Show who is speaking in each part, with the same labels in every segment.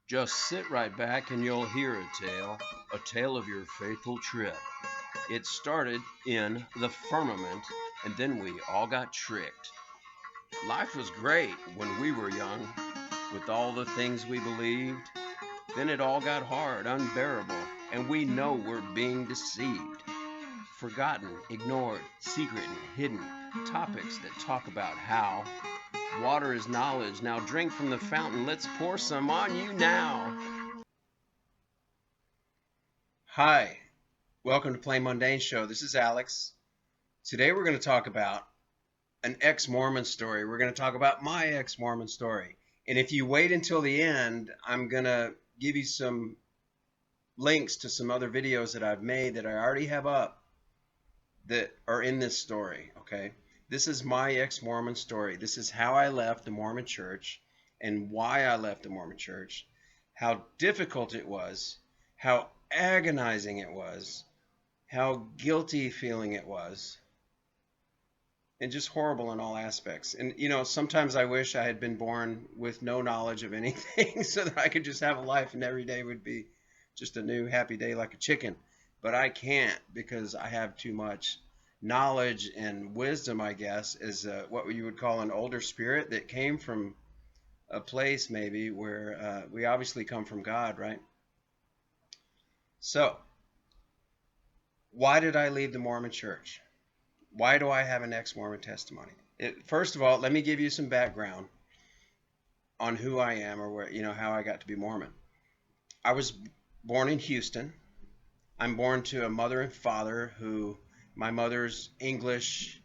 Speaker 1: Just sit right back and you'll hear a tale of your faithful trip. It started in the firmament, and then we all got tricked. Life was great when we were young, with all the things we believed. Then it all got hard, unbearable, and we know we're being deceived. Forgotten, ignored, secret, and hidden. Topics that talk about how water is knowledge. Now drink from the fountain. Let's pour some on you now. Hi, welcome to Plain Mundane Show. This is Alex. Today we're going to talk about an ex-Mormon story. We're going to talk about my ex-Mormon story. And if you wait until the end, I'm going to give you some links to some other videos that I've made that I already have up that are in this story, okay? This is my ex-Mormon story. This is how I left the Mormon church and why I left the Mormon church, how difficult it was, how agonizing it was, how guilty feeling it was, and just horrible in all aspects. And you know, sometimes I wish I had been born with no knowledge of anything so that I could just have a life and every day would be just a new happy day like a chicken. But I can't because I have too much knowledge and wisdom, I guess, is what you would call an older spirit that came from a place maybe where we obviously come from God, right? So, why did I leave the Mormon church? Why do I have an ex-Mormon testimony? First of all, let me give you some background on who I am or where, how I got to be Mormon. I was born in Houston. I'm born to a mother and father who, my mother's English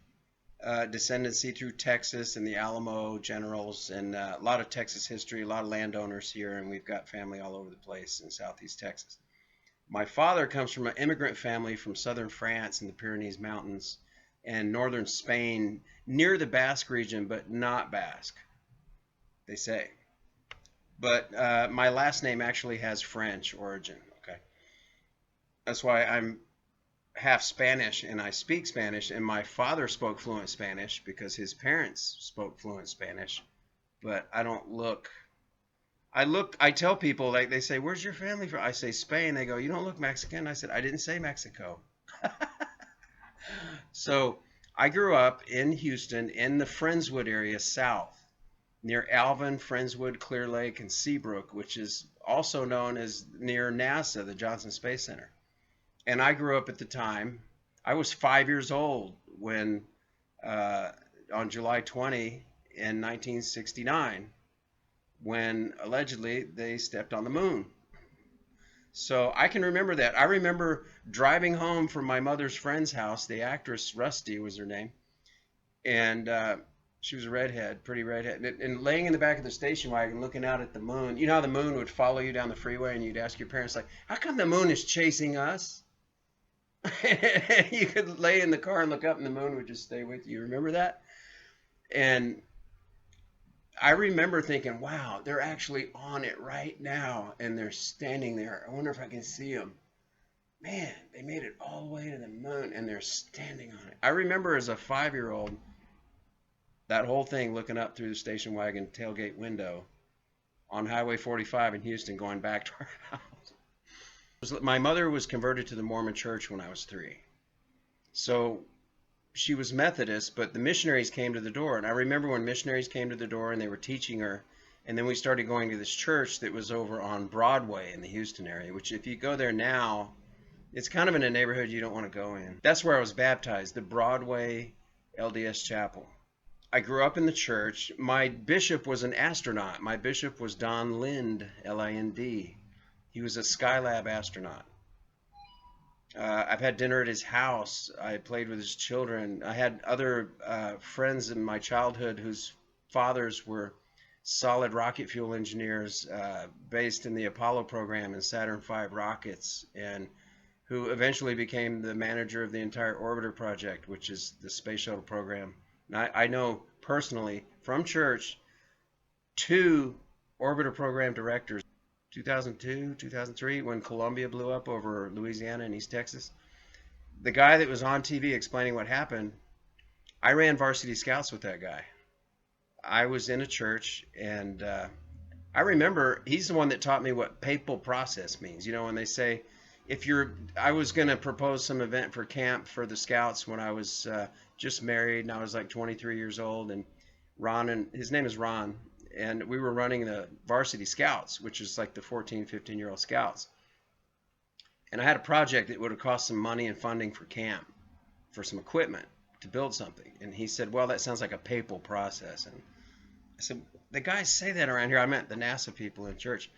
Speaker 1: descendancy through Texas and the Alamo Generals, and a lot of Texas history, a lot of landowners here, and we've got family all over the place in Southeast Texas. My father comes from an immigrant family from southern France in the Pyrenees Mountains and northern Spain, near the Basque region, but not Basque, they say. But my last name actually has French origin, okay? That's why I'm half Spanish and I speak Spanish, and my father spoke fluent Spanish because his parents spoke fluent Spanish, but I don't look. I tell people, like, they say, where's your family from? I say Spain. They go, you don't look Mexican. I said, I didn't say Mexico. So I grew up in Houston in the Friendswood area south, near Alvin, Friendswood, Clear Lake, and Seabrook, which is also known as near NASA, the Johnson Space Center. And I grew up at the time, I was 5 years old when, on July 20 in 1969, when allegedly they stepped on the moon. So I can remember that. I remember driving home from my mother's friend's house. The actress, Rusty was her name. And she was a redhead, pretty redhead. And laying in the back of the station wagon looking out at the moon. You know how the moon would follow you down the freeway and you'd ask your parents, like, how come the moon is chasing us? You could lay in the car and look up and the moon would just stay with you. Remember that? And I remember thinking, wow, they're actually on it right now, and they're standing there. I wonder if I can see them. Man, they made it all the way to the moon, and they're standing on it. I remember as a 5-year-old, that whole thing looking up through the station wagon tailgate window on Highway 45 in Houston going back to our house. My mother was converted to the Mormon church when I was 3. So she was Methodist, but the missionaries came to the door. And I remember when missionaries came to the door and they were teaching her. And then we started going to this church that was over on Broadway in the Houston area, which if you go there now, it's kind of in a neighborhood you don't want to go in. That's where I was baptized, the Broadway LDS Chapel. I grew up in the church. My bishop was an astronaut. My bishop was Don Lind, L-I-N-D. He was a Skylab astronaut. I've had dinner at his house. I played with his children. I had other friends in my childhood whose fathers were solid rocket fuel engineers based in the Apollo program and Saturn V rockets, and who eventually became the manager of the entire Orbiter project, which is the space shuttle program. And I know personally from church 2 Orbiter program directors. 2002, 2003, when Columbia blew up over Louisiana and East Texas. The guy that was on TV explaining what happened, I ran varsity scouts with that guy. I was in a church, and I remember he's the one that taught me what papal process means. You know, when they say, if you're, I was going to propose some event for camp for the scouts when I was just married and I was like 23 years old. And Ron, and his name is Ron, and we were running the varsity scouts, which is like the 14, 15-year-old scouts. And I had a project that would have cost some money and funding for camp, for some equipment to build something. And he said, well, that sounds like a papal process. And I said, the guys say that around here. I meant the NASA people in church.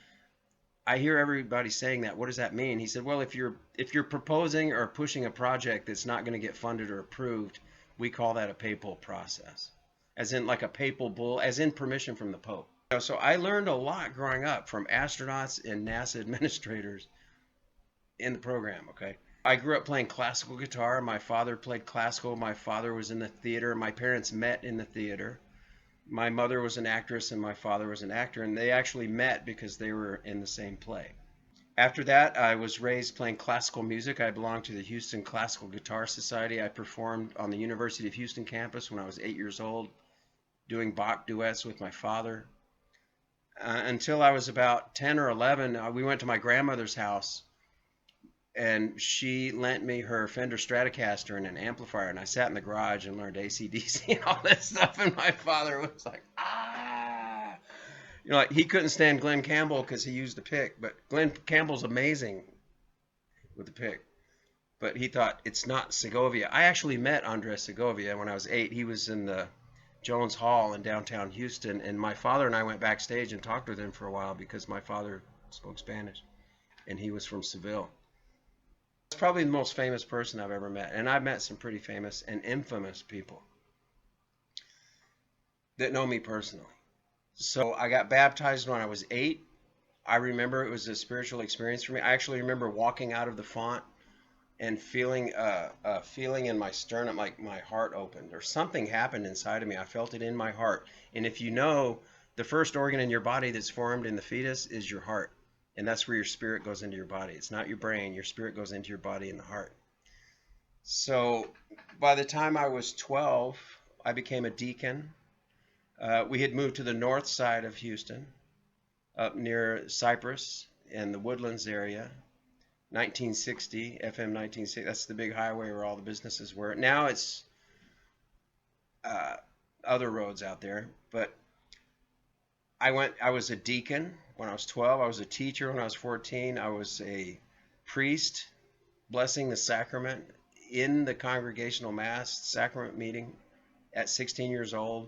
Speaker 1: I hear everybody saying that. What does that mean? He said, well, if you're proposing or pushing a project that's not going to get funded or approved, we call that a papal process. As in like a papal bull, as in permission from the Pope. So I learned a lot growing up from astronauts and NASA administrators in the program, okay? I grew up playing classical guitar. My father played classical. My father was in the theater. My parents met in the theater. My mother was an actress and my father was an actor, and they actually met because they were in the same play. After that, I was raised playing classical music. I belonged to the Houston Classical Guitar Society. I performed on the University of Houston campus when I was 8 years old, doing Bach duets with my father. Until I was about 10 or 11, we went to my grandmother's house, and she lent me her Fender Stratocaster and an amplifier, and I sat in the garage and learned AC/DC and all this stuff, and my father was like, ah. You know, like he couldn't stand Glenn Campbell because he used the pick, but Glenn Campbell's amazing with the pick. But he thought, it's not Segovia. I actually met Andres Segovia when I was 8. He was in the Jones Hall in downtown Houston, and my father and I went backstage and talked with him for a while because my father spoke Spanish, and he was from Seville. He's probably the most famous person I've ever met, and I've met some pretty famous and infamous people that know me personally. So I got baptized when I was 8. I remember it was a spiritual experience for me. I actually remember walking out of the font and feeling a feeling in my sternum, like my heart opened or something happened inside of me. I felt it in my heart. And if you know, the first organ in your body that's formed in the fetus is your heart. And that's where your spirit goes into your body. It's not your brain. Your spirit goes into your body and the heart. So by the time I was 12, I became a deacon. We had moved to the north side of Houston, up near Cypress and the Woodlands area. 1960, FM 1960. That's the big highway where all the businesses were. Now it's other roads out there. But I was a deacon when I was 12. I was a teacher when I was 14. I was a priest blessing the sacrament in the congregational mass sacrament meeting at 16 years old,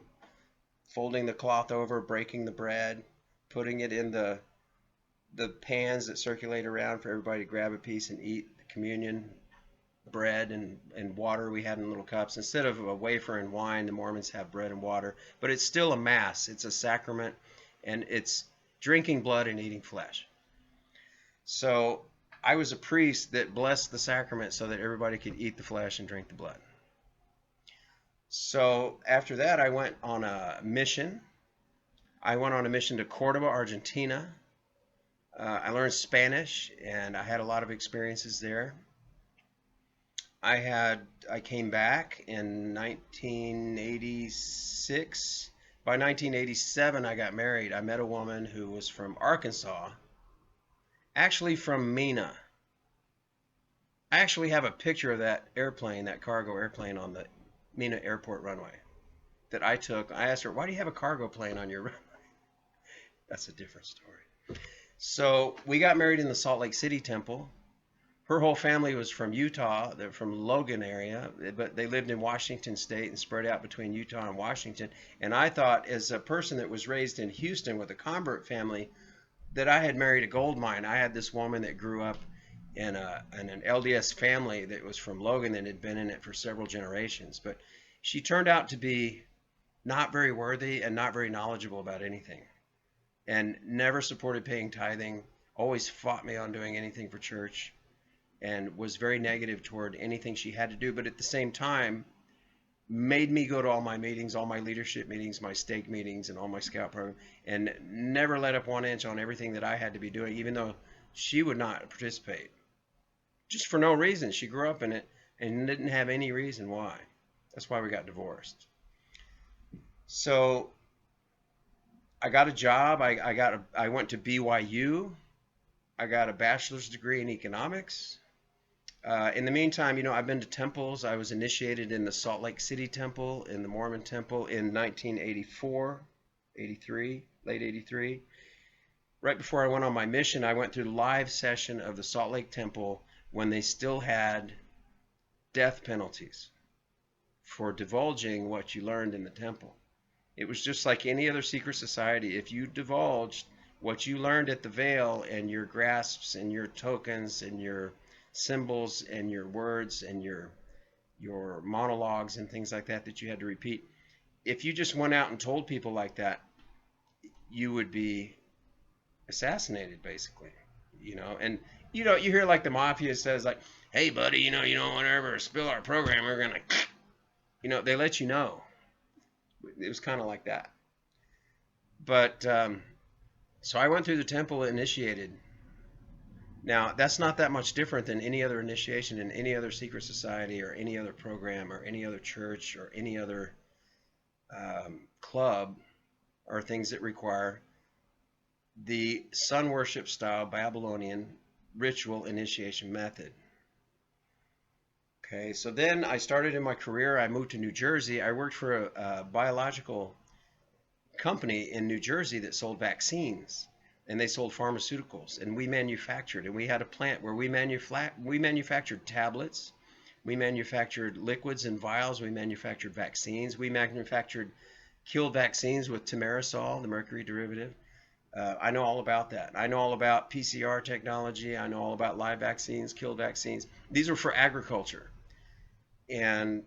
Speaker 1: folding the cloth over, breaking the bread, putting it in the pans that circulate around for everybody to grab a piece and eat the communion bread and water we had in little cups. Instead of a wafer and wine, the Mormons have bread and water. But it's still a mass. It's a sacrament, and it's drinking blood and eating flesh. So I was a priest that blessed the sacrament so that everybody could eat the flesh and drink the blood. So after that, I went on a mission. I went on a mission to Cordoba, Argentina. I learned Spanish, and I had a lot of experiences there. I came back in 1986. By 1987, I got married. I met a woman who was from Arkansas, actually from Mena. I actually have a picture of that airplane, that cargo airplane on the Mena airport runway that I took. I asked her, why do you have a cargo plane on your runway? That's a different story. So we got married in the Salt Lake City temple. Her whole family was from Utah. They're from Logan area, but they lived in Washington State and spread out between Utah and Washington. And I thought, as a person that was raised in Houston with a convert family, that I had married a gold mine. I had this woman that grew up in an LDS family that was from Logan that had been in it for several generations. But she turned out to be not very worthy and not very knowledgeable about anything, and never supported paying tithing, always fought me on doing anything for church, and was very negative toward anything she had to do, but at the same time made me go to all my meetings, all my leadership meetings, my stake meetings, and all my scout program, and never let up 1 inch on everything that I had to be doing, even though she would not participate. Just for no reason. She grew up in it and didn't have any reason why. That's why we got divorced. So I got a job. I went to BYU. I got a bachelor's degree in economics. In the meantime, I've been to temples. I was initiated in the Salt Lake City Temple, in the Mormon Temple in 1984, 83, late 83. Right before I went on my mission, I went through the live session of the Salt Lake Temple when they still had death penalties for divulging what you learned in the temple. It was just like any other secret society. If you divulged what you learned at the veil and your grasps and your tokens and your symbols and your words and your monologues and things like that that you had to repeat, if you just went out and told people like that, you would be assassinated, basically. And you hear like the mafia says, like, hey buddy, you don't want to ever spill our program, we're gonna they let you know. It was kind of like that. But so I went through the temple initiated. Now that's not that much different than any other initiation in any other secret society or any other program or any other church or any other club, or things that require the sun worship style Babylonian ritual initiation method. Okay, so then I started in my career. I moved to New Jersey. I worked for a biological company in New Jersey that sold vaccines, and they sold pharmaceuticals, and we manufactured, and we had a plant where we manufactured tablets, we manufactured liquids and vials, we manufactured vaccines, we manufactured killed vaccines with thimerosal, the mercury derivative. I know all about that. I know all about PCR technology. I know all about live vaccines, killed vaccines. These are for agriculture. And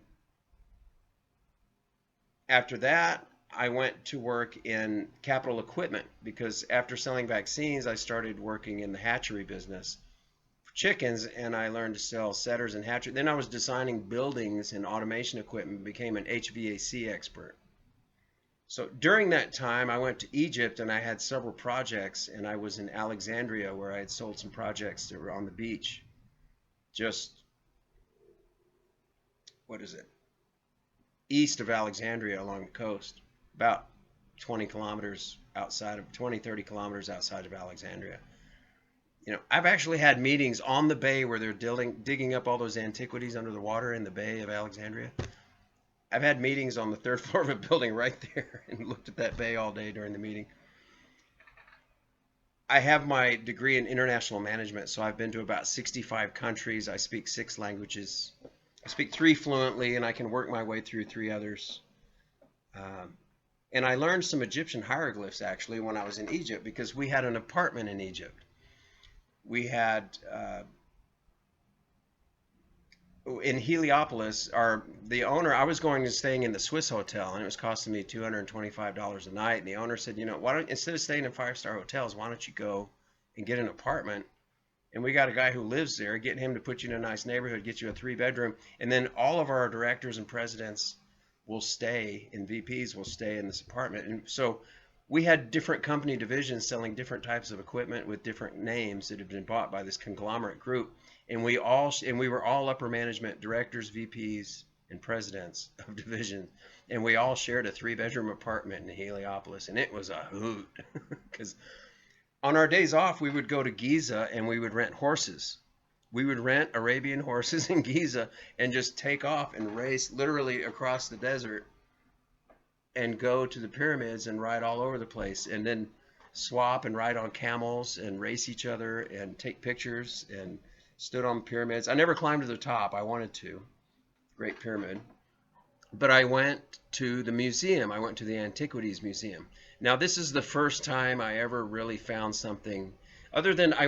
Speaker 1: after that, I went to work in capital equipment, because after selling vaccines, I started working in the hatchery business for chickens, and I learned to sell setters and hatchery. Then I was designing buildings and automation equipment, became an HVAC expert. So during that time, I went to Egypt, and I had several projects, and I was in Alexandria, where I had sold some projects that were on the beach. Just, what is it? East of Alexandria along the coast, about 20, 30 kilometers outside of Alexandria. I've actually had meetings on the bay where they're digging up all those antiquities under the water in the bay of Alexandria. I've had meetings on the third floor of a building right there and looked at that bay all day during the meeting. I have my degree in international management, so I've been to about 65 countries. I speak 6 languages. I speak 3 fluently, and I can work my way through 3 others. And I learned some Egyptian hieroglyphs, actually, when I was in Egypt, because we had an apartment in Egypt. We had... in Heliopolis, the owner, I was going and staying in the Swiss hotel, and it was costing me $225 a night. And the owner said, why don't, instead of staying in 5-star hotels, why don't you go and get an apartment? And we got a guy who lives there, get him to put you in a nice neighborhood, get you a 3-bedroom, and then all of our directors and presidents will stay, and VPs will stay in this apartment. And so we had different company divisions selling different types of equipment with different names that had been bought by this conglomerate group. And we were all upper management, directors, VPs, and presidents of divisions, and we all shared a 3-bedroom apartment in Heliopolis, and it was a hoot. Because on our days off, we would go to Giza and we would rent horses. We would rent Arabian horses in Giza and just take off and race literally across the desert and go to the pyramids and ride all over the place, and then swap and ride on camels and race each other and take pictures and stood on pyramids. I never climbed to the top. I wanted to. Great Pyramid. But I went to the museum. I went to the Antiquities Museum. Now, this is the first time I ever really found something other than I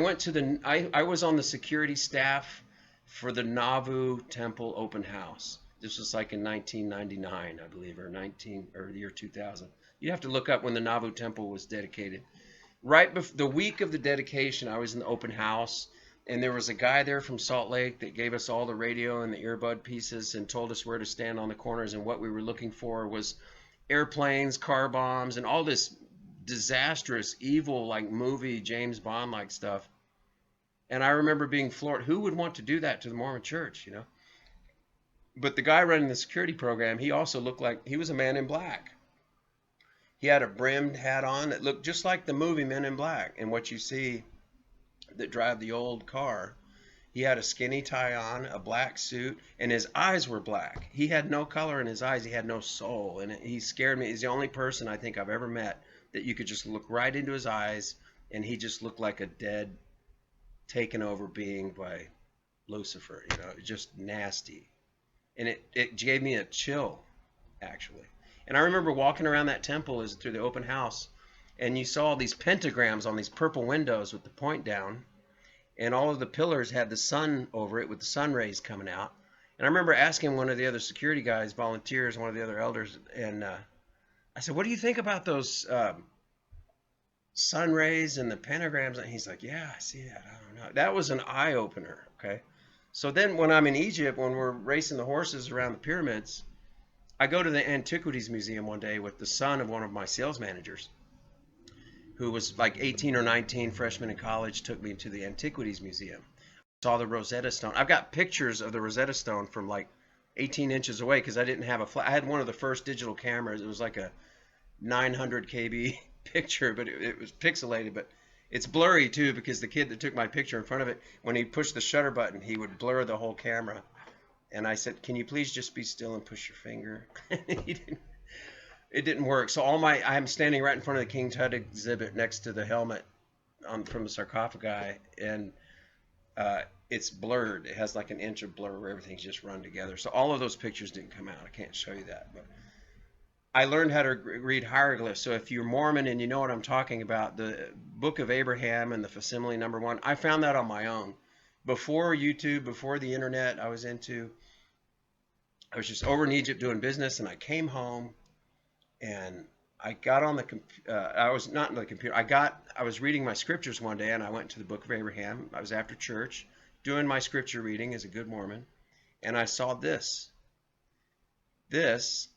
Speaker 1: was on the security staff for the Nauvoo Temple open house. This was like in 1999, I believe, or the year 2000. You have to look up when the Nauvoo Temple was dedicated. Right before the week of the dedication, I was in the open house, and there was a guy there from Salt Lake that gave us all the radio and the earbud pieces and told us where to stand on the corners, and what we were looking for was airplanes, car bombs, and all this disastrous, evil, like movie, James Bond-like stuff. And I remember being floored. Who would want to do that to the Mormon church, But the guy running the security program, he also looked like he was a man in black. He had a brimmed hat on that looked just like the movie Men in Black and what you see that drive the old car. He had a skinny tie on, a black suit, and his eyes were black. He had no color in his eyes. He had no soul, and he scared me. He's the only person I think I've ever met that you could just look right into his eyes, and he just looked like a dead, taken over being by Lucifer. You know, just nasty, and it gave me a chill, actually. And I remember walking around that temple as through the open house, and you saw these pentagrams on these purple windows with the point down, and all of the pillars had the sun over it with the sun rays coming out. And I remember asking one of the other security guys, volunteers, one of the other elders, and I said, "What do you think about those sun rays and the pentagrams?" And he's like, "Yeah, I see that. I don't know." That was an eye opener. Okay. So then when I'm in Egypt, when we're racing the horses around the pyramids, I go to the Antiquities Museum one day with the son of one of my sales managers, who was like 18 or 19, freshman in college, took me to the Antiquities Museum. Saw the Rosetta Stone. I've got pictures of the Rosetta Stone from like 18 inches away because I didn't have a flash. I had one of the first digital cameras. It was like a 900 KB picture, but it was pixelated, but it's blurry too because the kid that took my picture in front of it, when he pushed the shutter button, he would blur the whole camera. And I said, "Can you please just be still and push your finger?" He didn't. It didn't work. So I'm standing right in front of the King Tut exhibit next to the helmet from the sarcophagi, and it's blurred. It has like an inch of blur where everything's just run together. So all of those pictures didn't come out. I can't show you that, but I learned how to read hieroglyphs. So if you're Mormon and you know what I'm talking about, the Book of Abraham and the facsimile #1, I found that on my own. Before YouTube, before the internet, I was just over in Egypt doing business, and I came home. And I got on the I was not in the computer. I was reading my scriptures one day, and I went to the Book of Abraham. I was after church doing my scripture reading as a good Mormon, and I saw this. This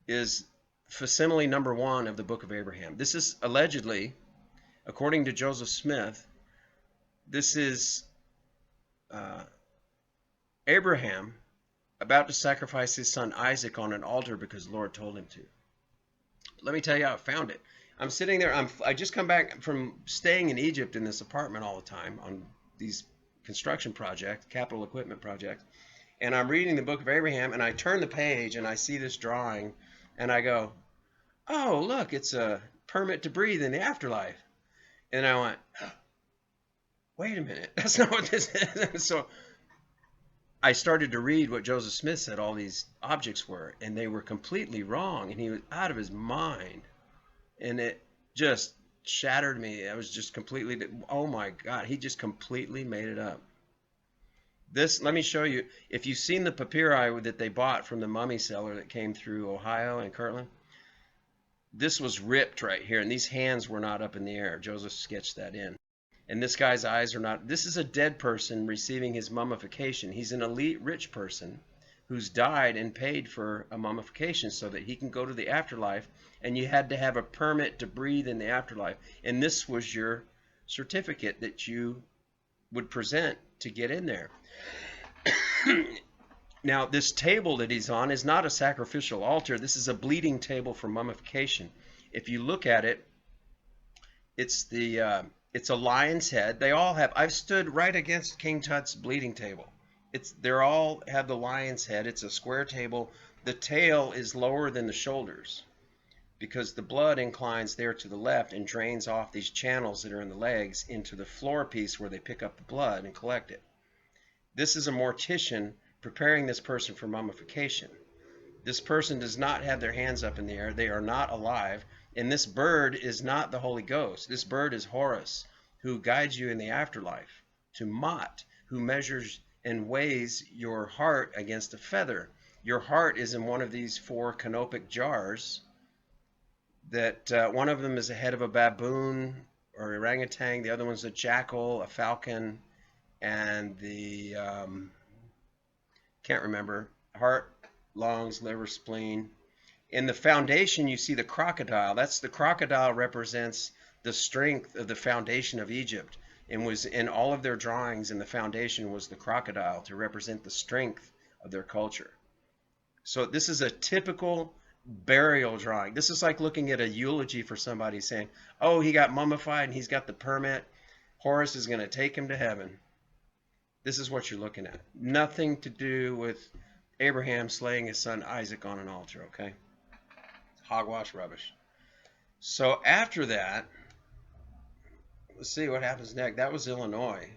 Speaker 1: is facsimile #1 of the Book of Abraham. This is allegedly, according to Joseph Smith, this is Abraham about to sacrifice his son Isaac on an altar because the Lord told him to. Let me tell you how I found it. I'm sitting there. I just come back from staying in Egypt in this apartment all the time on these construction projects, capital equipment projects, and I'm reading the Book of Abraham, and I turn the page and I see this drawing, and I go, "Oh, look, it's a permit to breathe in the afterlife." And I went, "Wait a minute, that's not what this is." So I started to read what Joseph Smith said all these objects were, and they were completely wrong, and he was out of his mind, and it just shattered me. I was just completely, oh my God, he just completely made it up. This, let me show you, if you've seen the papyri that they bought from the mummy seller that came through Ohio and Kirtland, this was ripped right here, and these hands were not up in the air. Joseph sketched that in. And this guy's eyes are not. This is a dead person receiving his mummification. He's an elite rich person who's died and paid for a mummification so that he can go to the afterlife, and you had to have a permit to breathe in the afterlife. And this was your certificate that you would present to get in there. Now, this table that he's on is not a sacrificial altar. This is a bleeding table for mummification. If you look at it, it's a lion's head. They all have. I've stood right against King Tut's bleeding table. They're all have the lion's head. It's a square table. The tail is lower than the shoulders because the blood inclines there to the left and drains off these channels that are in the legs into the floor piece where they pick up the blood and collect it. This is a mortician preparing this person for mummification. This person does not have their hands up in the air. They are not alive. And this bird is not the Holy Ghost. This bird is Horus, who guides you in the afterlife, to Mot, who measures and weighs your heart against a feather. Your heart is in one of these 4 canopic jars that one of them is the head of a baboon or orangutan. The other one's a jackal, a falcon, and the, can't remember, heart, lungs, liver, spleen. In the foundation, you see the crocodile. The crocodile represents the strength of the foundation of Egypt, and was in all of their drawings, and the foundation was the crocodile to represent the strength of their culture. So this is a typical burial drawing. This is like looking at a eulogy for somebody saying, oh, he got mummified and he's got the permit. Horus is going to take him to heaven. This is what you're looking at. Nothing to do with Abraham slaying his son Isaac on an altar, okay? Hogwash rubbish. So after that, let's see what happens next. That was Illinois.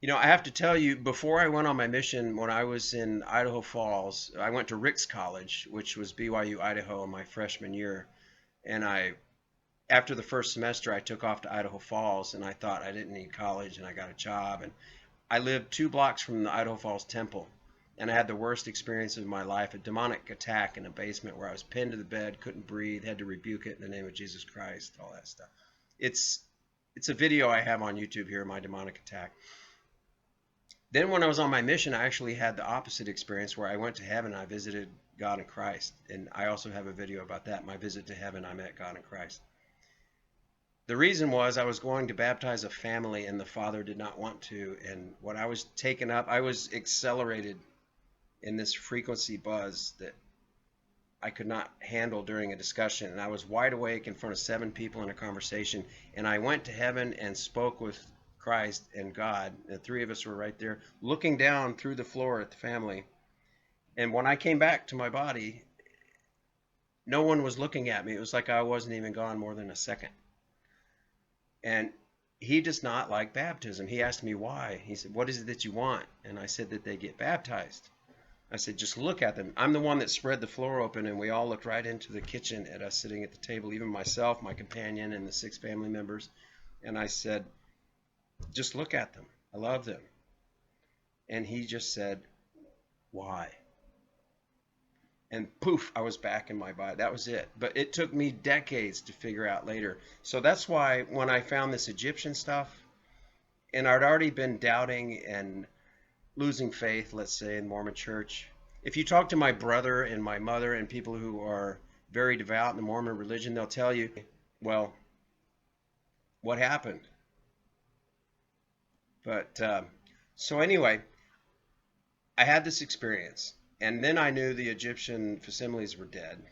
Speaker 1: You know, I have to tell you, before I went on my mission, when I was in Idaho Falls, I went to Ricks College, which was BYU, Idaho, my freshman year. And after the first semester, I took off to Idaho Falls, and I thought I didn't need college, and I got a job. And I lived 2 blocks from the Idaho Falls Temple, and I had the worst experience of my life, a demonic attack in a basement where I was pinned to the bed, couldn't breathe, had to rebuke it in the name of Jesus Christ, all that stuff. It's a video I have on YouTube here, my demonic attack. Then when I was on my mission, I actually had the opposite experience where I went to heaven. I visited God in Christ. And I also have a video about that. My visit to heaven, I met God in Christ. The reason was I was going to baptize a family and the father did not want to. And when I was taken up, I was accelerated in this frequency buzz that I could not handle during a discussion. And I was wide awake in front of 7 people in a conversation. And I went to heaven and spoke with Christ and God. The 3 of us were right there looking down through the floor at the family. And when I came back to my body, no one was looking at me. It was like I wasn't even gone more than a second. And he does not like baptism. He asked me why. He said, what is it that you want? And I said that they get baptized. I said, just look at them. I'm the one that spread the floor open, and we all looked right into the kitchen at us sitting at the table, even myself, my companion, and the 6 family members. And I said, just look at them. I love them. And he just said, why? And poof, I was back in my body. That was it. But it took me decades to figure out later. So that's why when I found this Egyptian stuff, and I'd already been doubting and losing faith, let's say, in Mormon church. If you talk to my brother and my mother and people who are very devout in the Mormon religion, they'll tell you, well, what happened? But so anyway, I had this experience, and then I knew the Egyptian facsimiles were dead.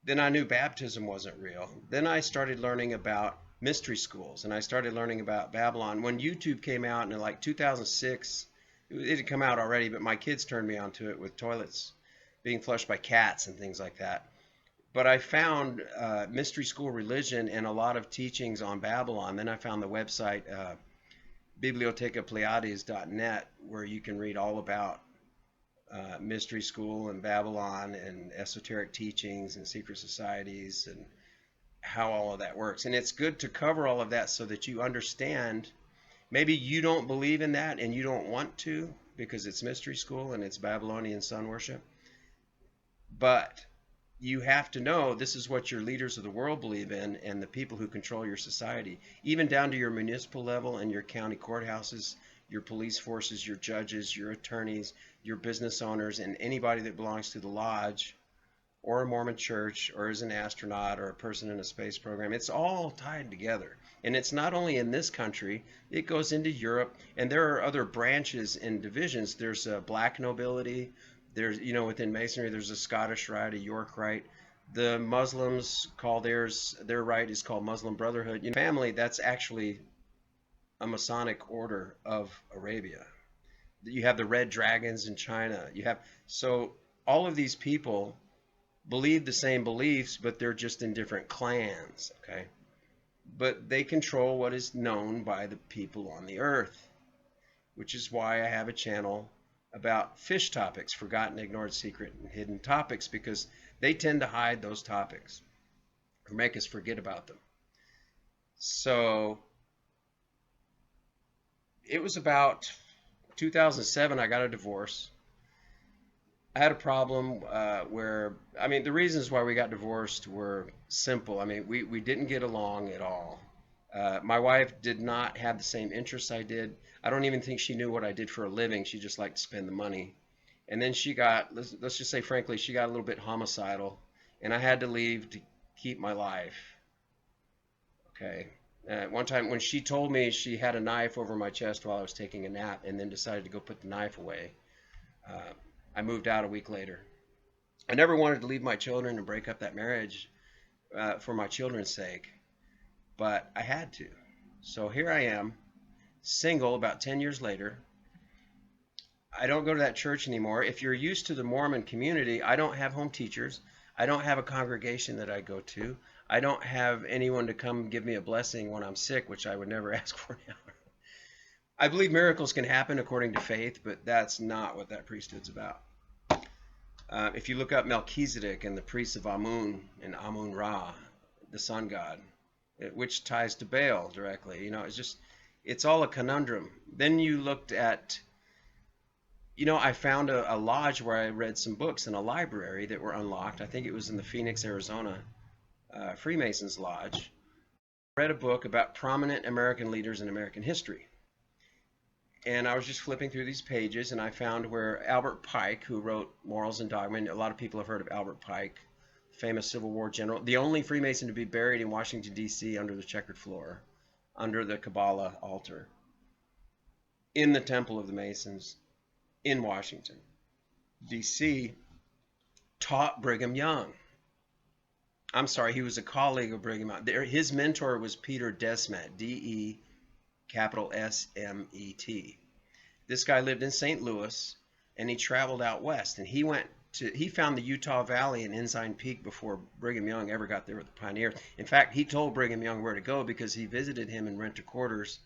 Speaker 1: Then I knew baptism wasn't real. Then I started learning about mystery schools, and I started learning about Babylon. When YouTube came out in like 2006, it had come out already, but my kids turned me onto it with toilets being flushed by cats and things like that. But I found mystery school religion and a lot of teachings on Babylon. Then I found the website bibliotecapleiades.net, where you can read all about mystery school and Babylon and esoteric teachings and secret societies and how all of that works. And it's good to cover all of that so that you understand. Maybe you don't believe in that and you don't want to because it's mystery school and it's Babylonian sun worship. But you have to know this is what your leaders of the world believe in, and the people who control your society, even down to your municipal level and your county courthouses, your police forces, your judges, your attorneys, your business owners, and anybody that belongs to the lodge or a Mormon church or is an astronaut or a person in a space program. It's all tied together. And it's not only in this country, it goes into Europe, and there are other branches and divisions. There's a black nobility. There's, within Masonry, there's a Scottish rite, a York rite. The Muslims call their rite is called Muslim Brotherhood. Family, that's actually a Masonic order of Arabia. You have the Red Dragons in China. So all of these people believe the same beliefs, but they're just in different clans, okay? But they control what is known by the people on the earth, which is why I have a channel about fish topics, forgotten, ignored, secret, and hidden topics, because they tend to hide those topics or make us forget about them. So it was about 2007, I got a divorce. I had a problem where, the reasons why we got divorced were simple. We didn't get along at all. My wife did not have the same interests I did. I don't even think she knew what I did for a living. She just liked to spend the money. And then she got, let's just say frankly, she got a little bit homicidal, and I had to leave to keep my life. Okay. One time when she told me she had a knife over my chest while I was taking a nap and then decided to go put the knife away, I moved out a week later. I never wanted to leave my children and break up that marriage for my children's sake, but I had to. So here I am, single about 10 years later. I don't go to that church anymore. If you're used to the Mormon community, I don't have home teachers. I don't have a congregation that I go to. I don't have anyone to come give me a blessing when I'm sick, which I would never ask for now. I believe miracles can happen according to faith, but that's not what that priesthood's about. If you look up Melchizedek and the priests of Amun and Amun Ra, the sun god, which ties to Baal directly, it's all a conundrum. Then you looked at, I found a lodge where I read some books in a library that were unlocked. I think it was in the Phoenix, Arizona Freemasons Lodge. I read a book about prominent American leaders in American history. And I was just flipping through these pages, and I found where Albert Pike, who wrote Morals and Dogma, and a lot of people have heard of Albert Pike, famous Civil War general, the only Freemason to be buried in Washington, D.C. under the checkered floor, under the Kabbalah altar, in the Temple of the Masons, in Washington, D.C., taught Brigham Young. I'm sorry, he was a colleague of Brigham Young. His mentor was Peter Desmet, D-E capital S-M-E-T. This guy lived in St. Louis, and he traveled out west, and he found the Utah Valley and Ensign Peak before Brigham Young ever got there with the pioneers. In fact, he told Brigham Young where to go because he visited him in rent-a-quarters,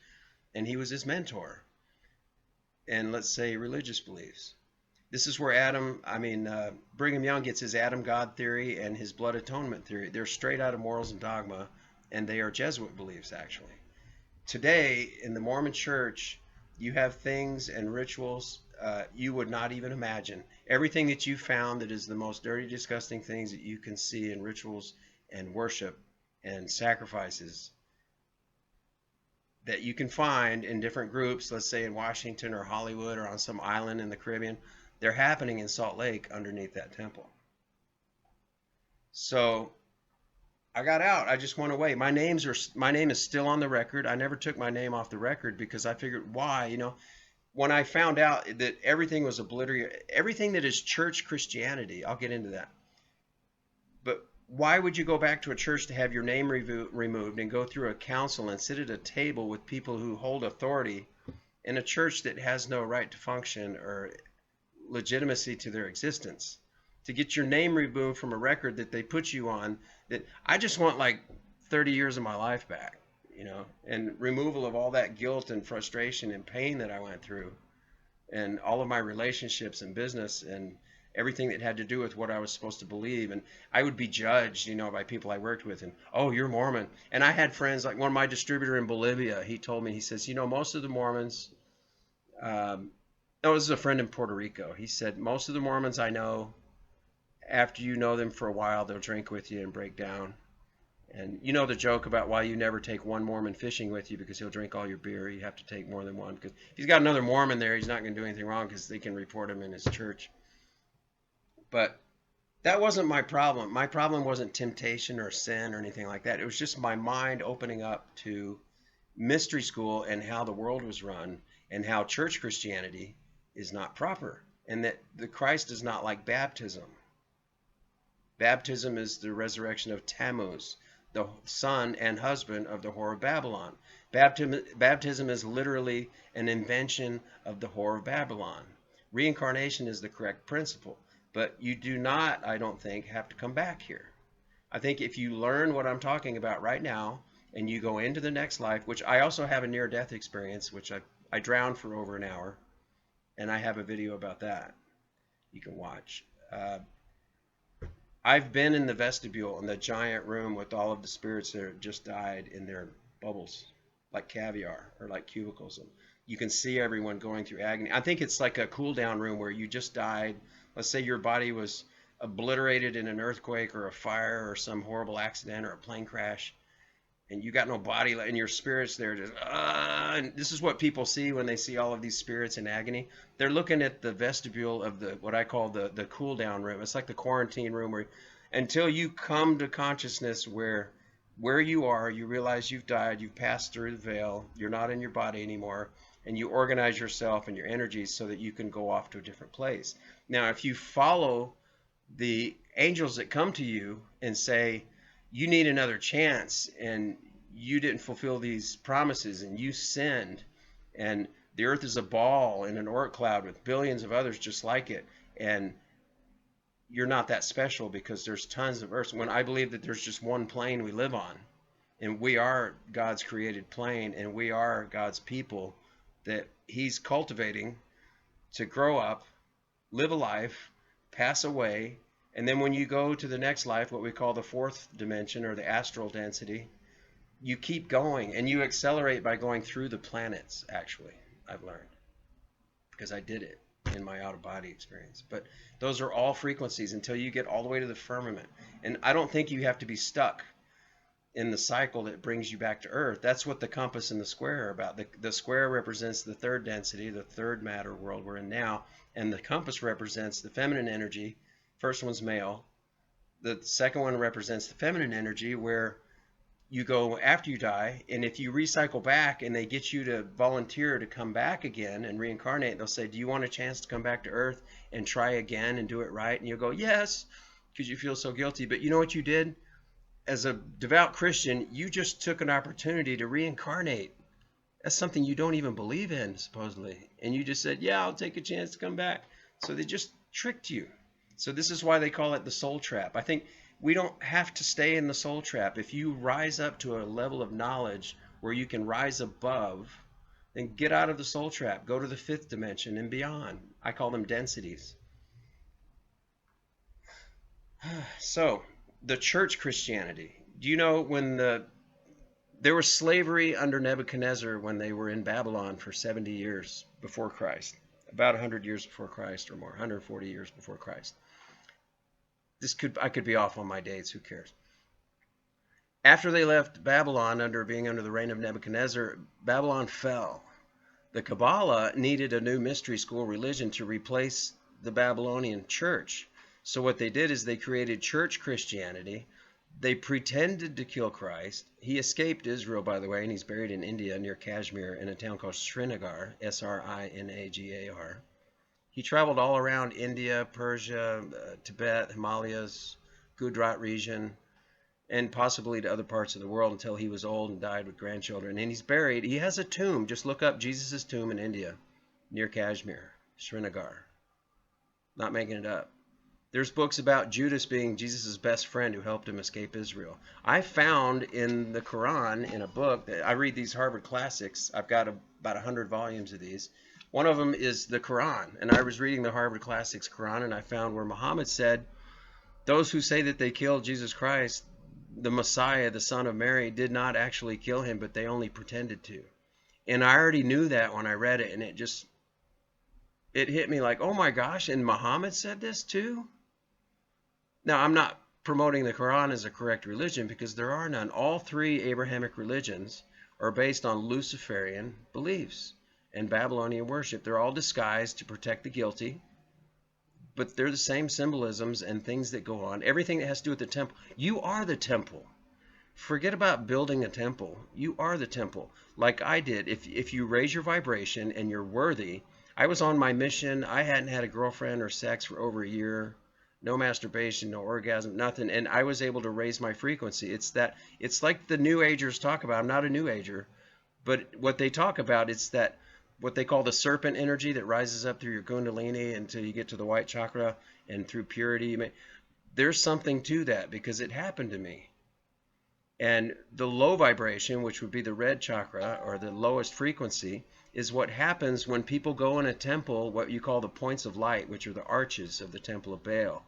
Speaker 1: and he was his mentor. And let's say religious beliefs. This is where Brigham Young gets his Adam God theory and his blood atonement theory. They're straight out of Morals and Dogma, and they are Jesuit beliefs, actually. Today, in the Mormon Church, you have things and rituals you would not even imagine. Everything that you found that is the most dirty, disgusting things that you can see in rituals and worship and sacrifices that you can find in different groups, let's say in Washington or Hollywood or on some island in the Caribbean, they're happening in Salt Lake underneath that temple. So I got out. I just went away. My name is still on the record. I never took my name off the record because I figured, why? When I found out that everything was obliterated, everything that is church Christianity, I'll get into that. But why would you go back to a church to have your name removed and go through a council and sit at a table with people who hold authority in a church that has no right to function or legitimacy to their existence? To get your name removed from a record that they put you on, that I just want like 30 years of my life back, and removal of all that guilt and frustration and pain that I went through, and all of my relationships and business and everything that had to do with what I was supposed to believe. And I would be judged, by people I worked with, and, oh, you're Mormon. And I had friends, like one of my distributor in Bolivia, he told me, he says, most of the Mormons, no, this is a friend in Puerto Rico. He said, most of the Mormons I know, after you know them for a while, they'll drink with you and break down. And the joke about why you never take one Mormon fishing with you, because he'll drink all your beer. You have to take more than one, because if he's got another Mormon there, he's not going to do anything wrong because they can report him in his church. But that wasn't my problem. My problem wasn't temptation or sin or anything like that. It was just my mind opening up to mystery school and how the world was run and how church Christianity is not proper, and that the Christ is not like baptism. Baptism is the resurrection of Tammuz, the son and husband of the whore of Babylon. Baptism is literally an invention of the whore of Babylon. Reincarnation is the correct principle, but you do not, I don't think, have to come back here. I think if you learn what I'm talking about right now and you go into the next life, which I also have a near-death experience, which I drowned for over an hour, and I have a video about that you can watch. I've been in the vestibule in the giant room with all of the spirits that have just died in their bubbles, like caviar or like cubicles. And you can see everyone going through agony. I think it's like a cool down room where you just died. Let's say your body was obliterated in an earthquake or a fire or some horrible accident or a plane crash, and you got no body, and your spirit's there just, and this is what people see when they see all of these spirits in agony. They're looking at the vestibule of what I call the cool down room. It's like the quarantine room where until you come to consciousness where you are, you realize you've died, you've passed through the veil, you're not in your body anymore, and you organize yourself and your energies so that you can go off to a different place. Now, if you follow The angels that come to you and say, you need another chance and you didn't fulfill these promises and you sinned and the earth is a ball in an Oort cloud with billions of others just like it, and you're not that special because there's tons of earths. When I believe that there's just one plane we live on, and we are God's created plane, and we are God's people that He's cultivating to grow up, live a life, pass away, and then when you go to the next life, what we call the fourth dimension or the astral density, you keep going and you accelerate by going through the planets, actually, I've learned, because I did it in my out-of-body experience. But those are all frequencies until you get all the way to the firmament. And I don't think you have to be stuck in the cycle that brings you back to Earth. That's what the compass and the square are about. The square represents the third density, the third matter world we're in now, and the compass represents the feminine energy. First one's male. The second one represents the feminine energy, where you go after you die, and if you recycle back and they get you to volunteer to come back again and reincarnate, they'll say, do you want a chance to come back to Earth and try again and do it right? And you'll go, yes, because you feel so guilty. But you know what you did? As a devout Christian, you just took an opportunity to reincarnate. That's something you don't even believe in, supposedly. And you just said, yeah, I'll take a chance to come back. So they just tricked you. So this is why they call it the soul trap. I think we don't have to stay in the soul trap. If you rise up to a level of knowledge where you can rise above, then get out of the soul trap. Go to the fifth dimension and beyond. I call them densities. So, the church Christianity. Do you know when there was slavery under Nebuchadnezzar when they were in Babylon for 70 years before Christ? About 100 years before Christ or more, 140 years before Christ. I could be off on my dates, who cares? After they left Babylon being under the reign of Nebuchadnezzar, Babylon fell. The Kabbalah needed a new mystery school religion to replace the Babylonian church. So what they did is they created church Christianity. They pretended to kill Christ. He escaped Israel, by the way, and he's buried in India near Kashmir in a town called Srinagar, Srinagar. He traveled all around India, Persia, Tibet, Himalayas, Gujarat region, and possibly to other parts of the world until he was old and died with grandchildren. And he's buried. He has a tomb. Just look up Jesus' tomb in India near Kashmir, Srinagar. Not making it up. There's books about Judas being Jesus' best friend who helped him escape Israel. I found in the Quran, in a book, that I read these Harvard classics. I've got about 100 volumes of these. One of them is the Quran. And I was reading the Harvard Classics Quran, and I found where Muhammad said, those who say that they killed Jesus Christ, the Messiah, the son of Mary, did not actually kill him, but they only pretended to. And I already knew that when I read it, and it hit me like, oh my gosh, and Muhammad said this too? Now, I'm not promoting the Quran as a correct religion because there are none. All three Abrahamic religions are based on Luciferian beliefs and Babylonian worship. They're all disguised to protect the guilty, but they're the same symbolisms and things that go on. Everything that has to do with the temple. You are the temple. Forget about building a temple. You are the temple. Like I did. If you raise your vibration and you're worthy. I was on my mission. I hadn't had a girlfriend or sex for over a year. No masturbation, no orgasm, nothing. And I was able to raise my frequency. It's like the New Agers talk about. I'm not a New Ager. But what they talk about, it's that what they call the serpent energy that rises up through your kundalini until you get to the white chakra, and through purity. There's something to that because it happened to me. And the low vibration, which would be the red chakra or the lowest frequency, is what happens when people go in a temple, what you call the points of light, which are the arches of the Temple of Baal.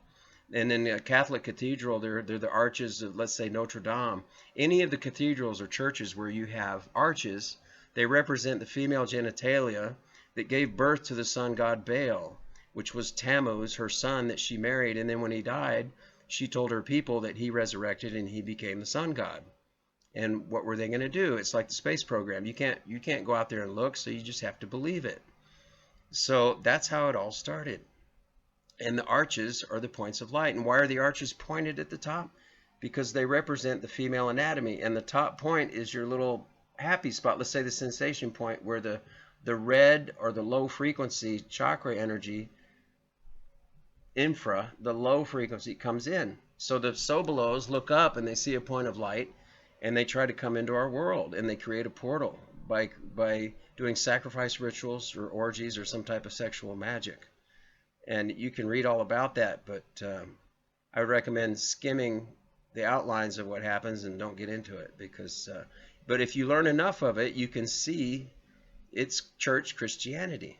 Speaker 1: And in a Catholic cathedral, they're the arches of, let's say, Notre Dame. Any of the cathedrals or churches where you have arches, they represent the female genitalia that gave birth to the sun god Baal, which was Tammuz, her son that she married. And then when he died, she told her people that he resurrected and he became the sun god. And what were they going to do? It's like the space program. You can't go out there and look, so you just have to believe it. So that's how it all started. And the arches are the points of light. And why are the arches pointed at the top? Because they represent the female anatomy. And the top point is your little happy spot. Let's say the sensation point where the red or the low frequency chakra energy infra, the low frequency, comes in. So the so-belows look up and they see a point of light, and they try to come into our world, and they create a portal by doing sacrifice rituals or orgies or some type of sexual magic. And you can read all about that, but I would recommend skimming the outlines of what happens and don't get into it, because but if you learn enough of it, you can see it's church Christianity.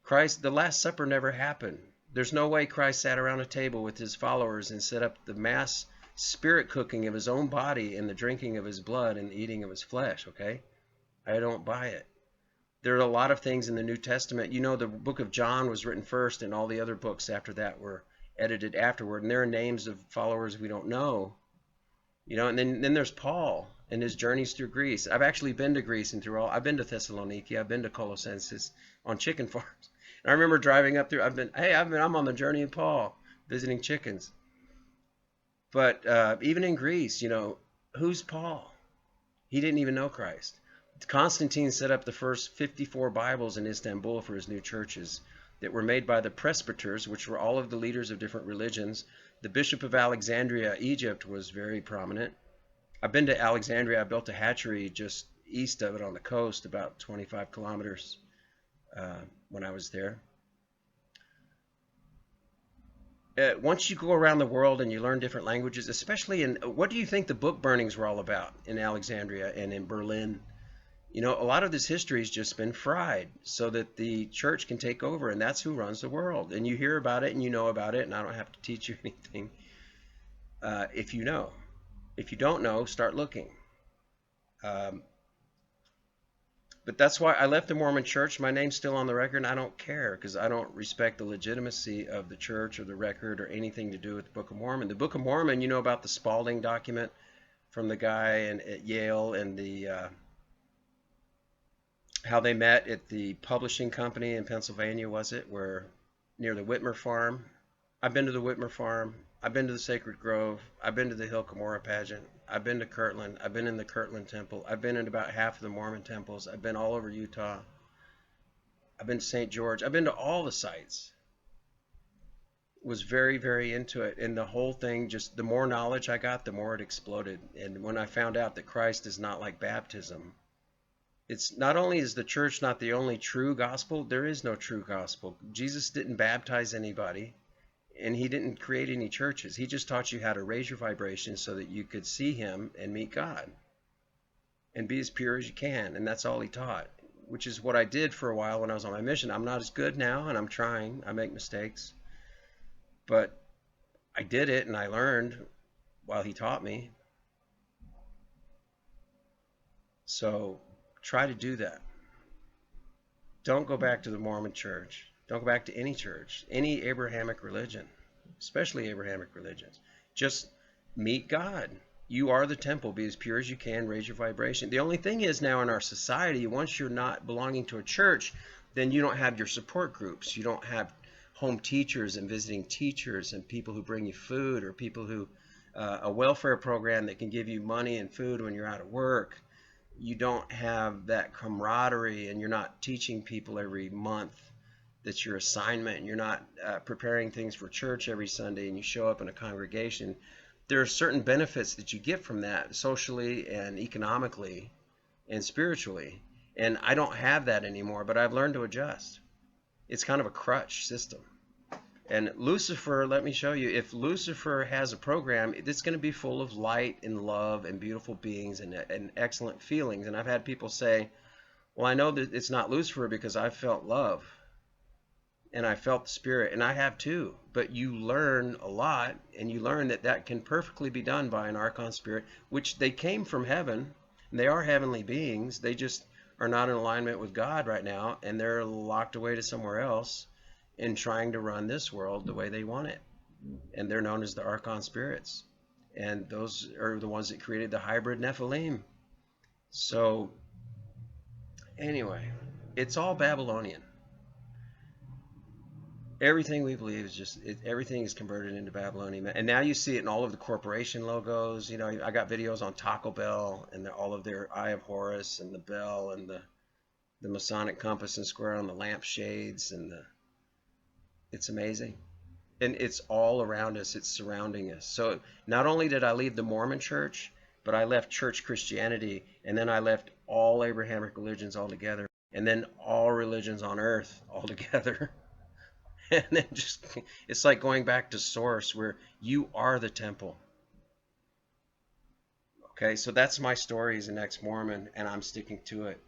Speaker 1: Christ, the Last Supper never happened. There's no way Christ sat around a table with his followers and set up the mass spirit cooking of his own body and the drinking of his blood and the eating of his flesh, okay? I don't buy it. There are a lot of things in the New Testament. You know, the book of John was written first, and all the other books after that were edited afterward. And there are names of followers we don't know. You know, and then there's Paul and his journeys through Greece. I've actually been to Greece and through all. I've been to Thessaloniki. I've been to Colossenses on chicken farms. And I remember driving up there. I'm on the journey of Paul, visiting chickens. But even in Greece, you know, who's Paul? He didn't even know Christ. Constantine set up the first 54 Bibles in Istanbul for his new churches that were made by the presbyters, which were all of the leaders of different religions. The Bishop of Alexandria, Egypt, was very prominent. I've been to Alexandria. I built a hatchery just east of it on the coast, about 25 kilometers when I was there. Once you go around the world and you learn different languages, especially in, what do you think the book burnings were all about in Alexandria and in Berlin? You know, a lot of this history has just been fried so that the church can take over, and that's who runs the world. And you hear about it and you know about it, and I don't have to teach you anything if you know. If you don't know, start looking. But that's why I left the Mormon church. My name's still on the record, and I don't care, because I don't respect the legitimacy of the church or the record or anything to do with the Book of Mormon. The Book of Mormon, you know about the Spalding document from the guy at Yale, and the how they met at the publishing company in Pennsylvania, was it, where near the Whitmer farm. I've been to the Whitmer farm. I've been to the Sacred Grove. I've been to the Hill Cumorah pageant. I've been to Kirtland. I've been in the Kirtland temple. I've been in about half of the Mormon temples. I've been all over Utah. I've been to St. George. I've been to all the sites. Was very, very into it. And the whole thing, just the more knowledge I got, the more it exploded. And when I found out that Christ is not like baptism, it's not only is the church not the only true gospel, there is no true gospel. Jesus didn't baptize anybody, and he didn't create any churches. He just taught you how to raise your vibration so that you could see him and meet God and be as pure as you can. And that's all he taught, which is what I did for a while when I was on my mission. I'm not as good now, and I'm trying. I make mistakes. But I did it, and I learned while he taught me. So try to do that. Don't go back to the Mormon church. Don't go back to any church, any Abrahamic religion, especially Abrahamic religions. Just meet God. You are the temple. Be as pure as you can. Raise your vibration. The only thing is, now in our society, once you're not belonging to a church, then you don't have your support groups. You don't have home teachers and visiting teachers and people who bring you food, or people who, a welfare program that can give you money and food when you're out of work. You don't have that camaraderie, and you're not teaching people every month. That's your assignment, and you're not preparing things for church every Sunday, and you show up in a congregation. There are certain benefits that you get from that, socially and economically and spiritually. And I don't have that anymore, but I've learned to adjust. It's kind of a crutch system. And Lucifer, let me show you, if Lucifer has a program, it's going to be full of light and love and beautiful beings and excellent feelings. And I've had people say, well, I know that it's not Lucifer because I felt love and I felt the spirit, and I have too. But you learn a lot, and you learn that that can perfectly be done by an archon spirit, which they came from heaven, and they are heavenly beings. They just are not in alignment with God right now, and they're locked away to somewhere else in trying to run this world the way they want it. And they're known as the archon spirits. And those are the ones that created the hybrid Nephilim. So anyway, it's all Babylonian. Everything we believe is just, everything is converted into Babylonian. And now you see it in all of the corporation logos. You know, I got videos on Taco Bell and all of their Eye of Horus and the bell and the Masonic compass and square on the lampshades, and It's amazing. And it's all around us, it's surrounding us. So not only did I leave the Mormon church, but I left church Christianity, and then I left all Abrahamic religions altogether, and then all religions on earth altogether. And then just, it's like going back to source where you are the temple. Okay, so that's my story as an ex-Mormon, and I'm sticking to it.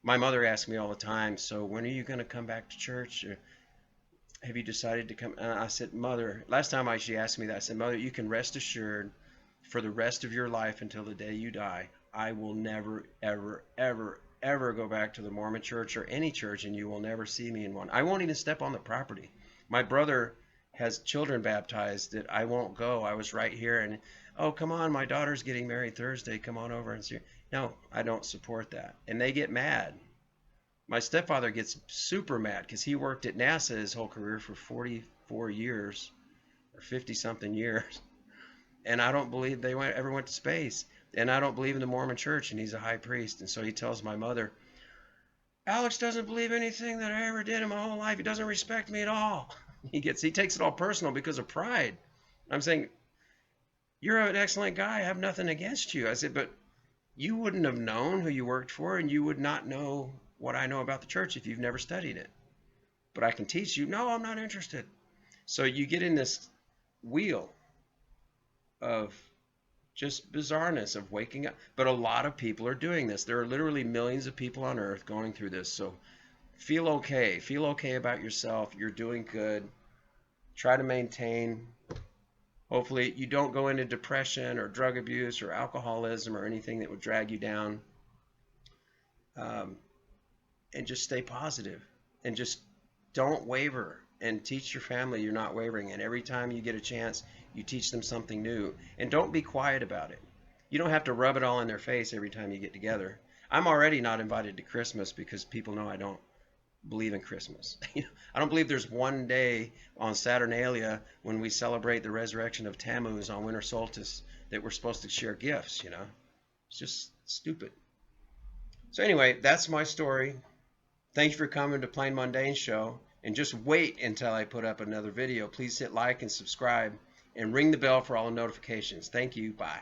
Speaker 1: My mother asks me all the time, so when are you going to come back to church? Or have you decided to come? And I said, Mother, last time she asked me that, I said, Mother, you can rest assured for the rest of your life until the day you die, I will never, ever, ever, ever go back to the Mormon church or any church, and you will never see me in one. I won't even step on the property. My brother has children baptized that I won't go. I was right here, and oh, come on, my daughter's getting married Thursday. Come on over and see her. No, I don't support that. And they get mad. My stepfather gets super mad because he worked at NASA his whole career for 44 years or 50 something years. And I don't believe they ever went to space. And I don't believe in the Mormon church, and he's a high priest. And so he tells my mother, Alex doesn't believe anything that I ever did in my whole life. He doesn't respect me at all. He takes it all personal because of pride. I'm saying, you're an excellent guy. I have nothing against you. I said, but you wouldn't have known who you worked for, and you would not know what I know about the church if you've never studied it. But I can teach you. No, I'm not interested. So you get in this wheel of just bizarreness of waking up. But a lot of people are doing this. There are literally millions of people on earth going through this. So feel okay. Feel okay about yourself. You're doing good. Try to maintain. Hopefully you don't go into depression or drug abuse or alcoholism or anything that would drag you down. And just stay positive and just don't waver, and teach your family you're not wavering. And every time you get a chance, you teach them something new, and don't be quiet about it. You don't have to rub it all in their face every time you get together. I'm already not invited to Christmas because people know I don't believe in Christmas. I don't believe there's one day on Saturnalia when we celebrate the resurrection of Tammuz on winter solstice that we're supposed to share gifts. It's just stupid. So anyway, that's my story. Thank you for coming to Plain Mundane Show. And just wait until I put up another video. Please hit like and subscribe and ring the bell for all the notifications. Thank you. Bye.